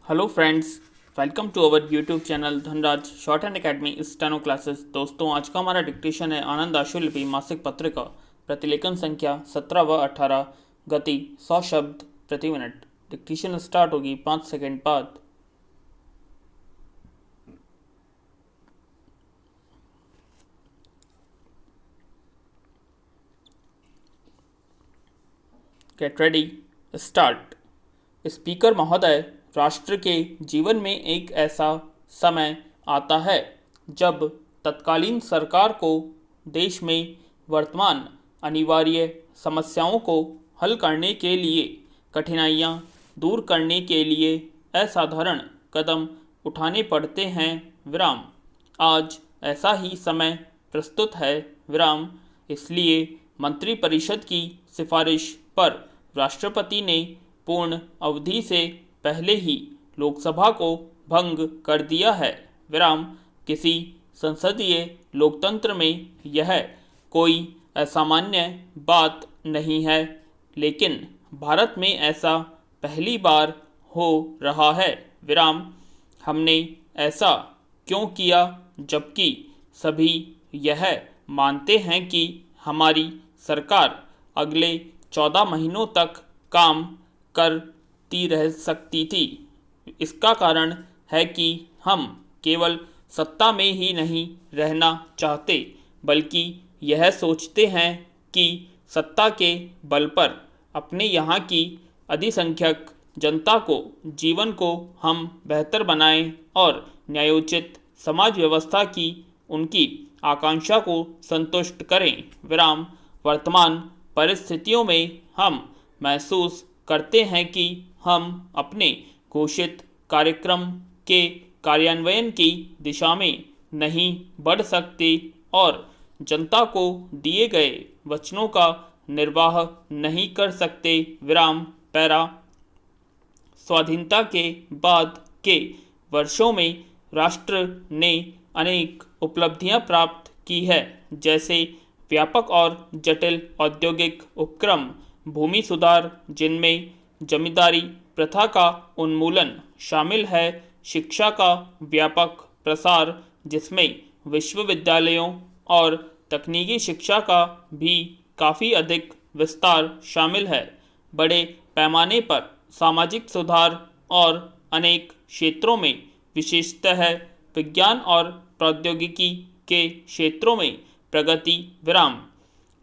Hello friends, welcome to our YouTube channel Dhanraj short and academy steno classes. दोस्तों, आज का हमारा डिक्टेशन है आनंद आशुलिपि मासिक पत्रिका, प्रतिलेखन संख्या 17 व 18, गति 100 शब्द प्रति मिनट। डिक्टेशन स्टार्ट होगी 5 सेकंड बाद। Get ready, start. स्पीकर महोदय, राष्ट्र के जीवन में एक ऐसा समय आता है जब तत्कालीन सरकार को देश में वर्तमान अनिवार्य समस्याओं को हल करने के लिए, कठिनाइयाँ दूर करने के लिए असाधारण कदम उठाने पड़ते हैं। विराम। आज ऐसा ही समय प्रस्तुत है। विराम। इसलिए मंत्रिपरिषद की सिफारिश पर राष्ट्रपति ने पूर्ण अवधि से पहले ही लोकसभा को भंग कर दिया है। विराम। किसी संसदीय लोकतंत्र में यह कोई असामान्य बात नहीं है, लेकिन भारत में ऐसा पहली बार हो रहा है। विराम। हमने ऐसा क्यों किया, जबकि सभी यह मानते हैं कि हमारी सरकार अगले 14 महीनों तक काम करती रह सकती थी। इसका कारण है कि हम केवल सत्ता में ही नहीं रहना चाहते, बल्कि यह सोचते हैं कि सत्ता के बल पर अपने यहाँ की अधिसंख्यक जनता को जीवन को हम बेहतर बनाएं और न्यायोचित समाज व्यवस्था की उनकी आकांक्षा को संतुष्ट करें। विराम। वर्तमान परिस्थितियों में हम महसूस करते हैं कि हम अपने घोषित कार्यक्रम के कार्यान्वयन की दिशा में नहीं बढ़ सकते और जनता को दिए गए वचनों का निर्वाह नहीं कर सकते। विराम। पैरा। स्वाधीनता के बाद के वर्षों में राष्ट्र ने अनेक उपलब्धियां प्राप्त की है, जैसे व्यापक और जटिल औद्योगिक उपक्रम, भूमि सुधार जिनमें जमींदारी प्रथा का उन्मूलन शामिल है, शिक्षा का व्यापक प्रसार जिसमें विश्वविद्यालयों और तकनीकी शिक्षा का भी काफ़ी अधिक विस्तार शामिल है, बड़े पैमाने पर सामाजिक सुधार और अनेक क्षेत्रों में, विशेषतः विज्ञान और प्रौद्योगिकी के क्षेत्रों में प्रगति। विराम।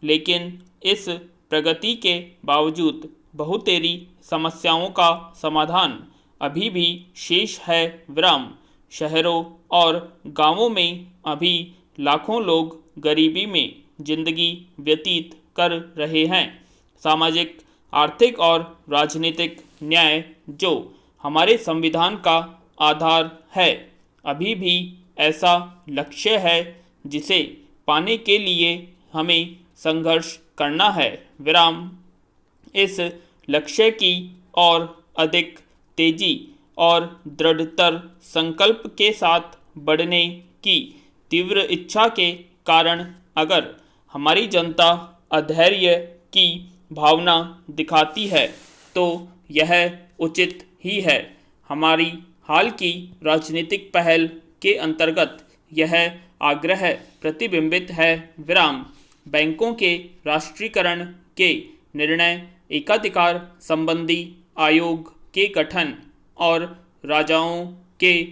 लेकिन इस प्रगति के बावजूद बहुतेरी समस्याओं का समाधान अभी भी शेष है। विराम। शहरों और गांवों में अभी लाखों लोग गरीबी में जिंदगी व्यतीत कर रहे हैं। सामाजिक, आर्थिक और राजनीतिक न्याय, जो हमारे संविधान का आधार है, अभी भी ऐसा लक्ष्य है जिसे पाने के लिए हमें संघर्ष करना है। विराम। इस लक्ष्य की और अधिक तेजी और दृढ़तर संकल्प के साथ बढ़ने की तीव्र इच्छा के कारण अगर हमारी जनता अधैर्य की भावना दिखाती है तो यह उचित ही है। हमारी हाल की राजनीतिक पहल के अंतर्गत यह आग्रह प्रतिबिंबित है। विराम। बैंकों के राष्ट्रीयकरण के निर्णय, एकाधिकार संबंधी आयोग के गठन और राजाओं के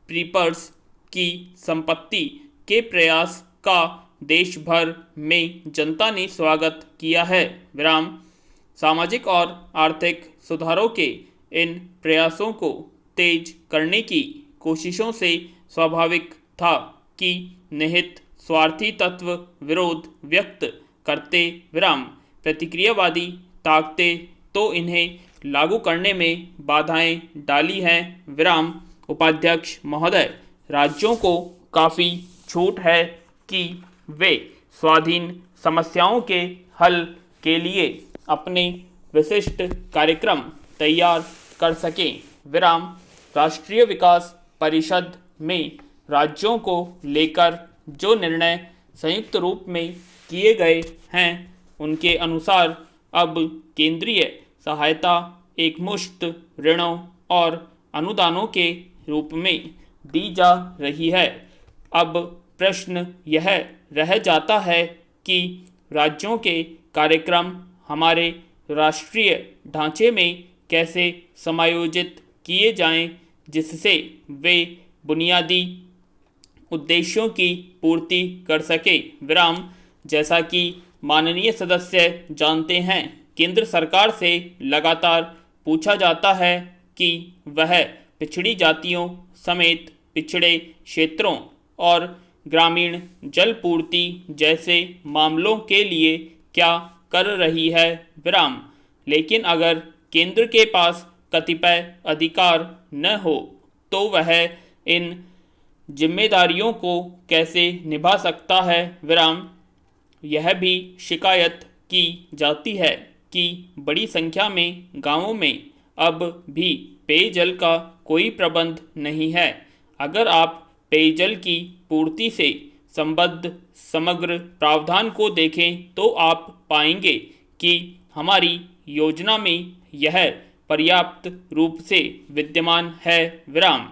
प्रीपर्स की संपत्ति के प्रयास का देश भर में जनता ने स्वागत किया है। विराम। सामाजिक और आर्थिक सुधारों के इन प्रयासों को तेज करने की कोशिशों से स्वाभाविक था कि निहित स्वार्थी तत्व विरोध व्यक्त करते। विराम। प्रतिक्रियावादी ताकतें तो इन्हें लागू करने में बाधाएं डाली हैं। विराम। उपाध्यक्ष महोदय, राज्यों को काफ़ी छूट है कि वे स्वाधीन समस्याओं के हल के लिए अपने विशिष्ट कार्यक्रम तैयार कर सकें। विराम। राष्ट्रीय विकास परिषद में राज्यों को लेकर जो निर्णय संयुक्त रूप में किए गए हैं, उनके अनुसार अब केंद्रीय सहायता एकमुश्त ऋणों और अनुदानों के रूप में दी जा रही है। अब प्रश्न यह रह जाता है कि राज्यों के कार्यक्रम हमारे राष्ट्रीय ढांचे में कैसे समायोजित किए जाएं, जिससे वे बुनियादी उद्देश्यों की पूर्ति कर सके। विराम। जैसा कि माननीय सदस्य जानते हैं, केंद्र सरकार से लगातार पूछा जाता है कि वह पिछड़ी जातियों समेत पिछड़े क्षेत्रों और ग्रामीण जल पूर्ति जैसे मामलों के लिए क्या कर रही है। विराम। लेकिन अगर केंद्र के पास कतिपय अधिकार न हो तो वह इन जिम्मेदारियों को कैसे निभा सकता है। विराम। यह भी शिकायत की जाती है कि बड़ी संख्या में गांवों में अब भी पेयजल का कोई प्रबंध नहीं है। अगर आप पेयजल की पूर्ति से संबद्ध समग्र प्रावधान को देखें तो आप पाएंगे कि हमारी योजना में यह पर्याप्त रूप से विद्यमान है। विराम।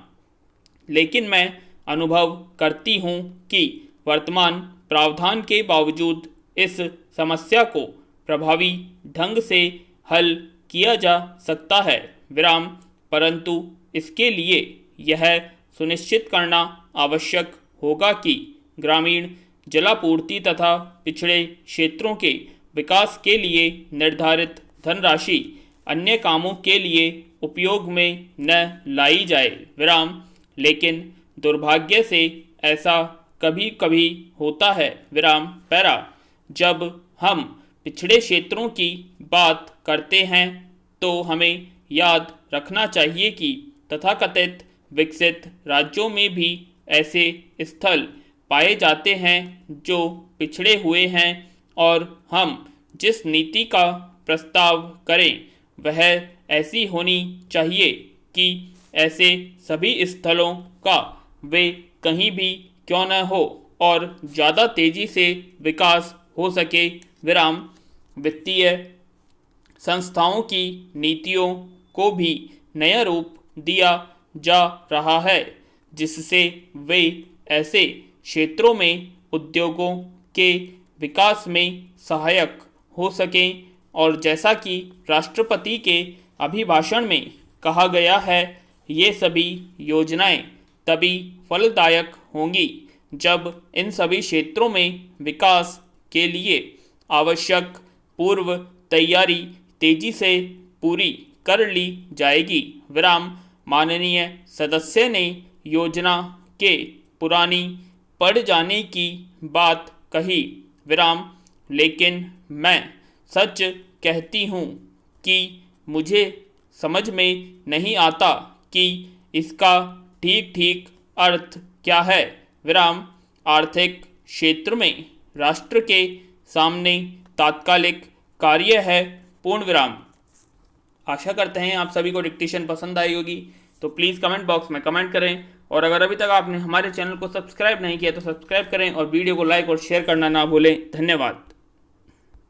लेकिन मैं अनुभव करती हूँ कि वर्तमान प्रावधान के बावजूद इस समस्या को प्रभावी ढंग से हल किया जा सकता है। विराम। परंतु इसके लिए यह सुनिश्चित करना आवश्यक होगा कि ग्रामीण जलापूर्ति तथा पिछड़े क्षेत्रों के विकास के लिए निर्धारित धनराशि अन्य कामों के लिए उपयोग में न लाई जाए। विराम। लेकिन दुर्भाग्य से ऐसा कभी कभी होता है। विराम। पैरा। जब हम पिछड़े क्षेत्रों की बात करते हैं तो हमें याद रखना चाहिए कि तथाकथित विकसित राज्यों में भी ऐसे स्थल पाए जाते हैं जो पिछड़े हुए हैं, और हम जिस नीति का प्रस्ताव करें वह ऐसी होनी चाहिए कि ऐसे सभी स्थलों का वे कहीं भी क्यों न हो और ज़्यादा तेज़ी से विकास हो सके। विराम। वित्तीय संस्थाओं की नीतियों को भी नया रूप दिया जा रहा है जिससे वे ऐसे क्षेत्रों में उद्योगों के विकास में सहायक हो सकें, और जैसा कि राष्ट्रपति के अभिभाषण में कहा गया है, ये सभी योजनाएं तभी फलदायक होंगी जब इन सभी क्षेत्रों में विकास के लिए आवश्यक पूर्व तैयारी तेजी से पूरी कर ली जाएगी। विराम। माननीय सदस्य ने योजना के पुरानी पड़ जाने की बात कही। विराम। लेकिन मैं सच कहती हूँ कि मुझे समझ में नहीं आता कि इसका ठीक ठीक अर्थ क्या है। विराम। आर्थिक क्षेत्र में राष्ट्र के सामने तात्कालिक कार्य है। पूर्ण विराम। आशा करते हैं आप सभी को डिक्टेशन पसंद आई होगी, तो प्लीज़ कमेंट बॉक्स में कमेंट करें, और अगर अभी तक आपने हमारे चैनल को सब्सक्राइब नहीं किया तो सब्सक्राइब करें और वीडियो को लाइक और शेयर करना ना भूलें। धन्यवाद।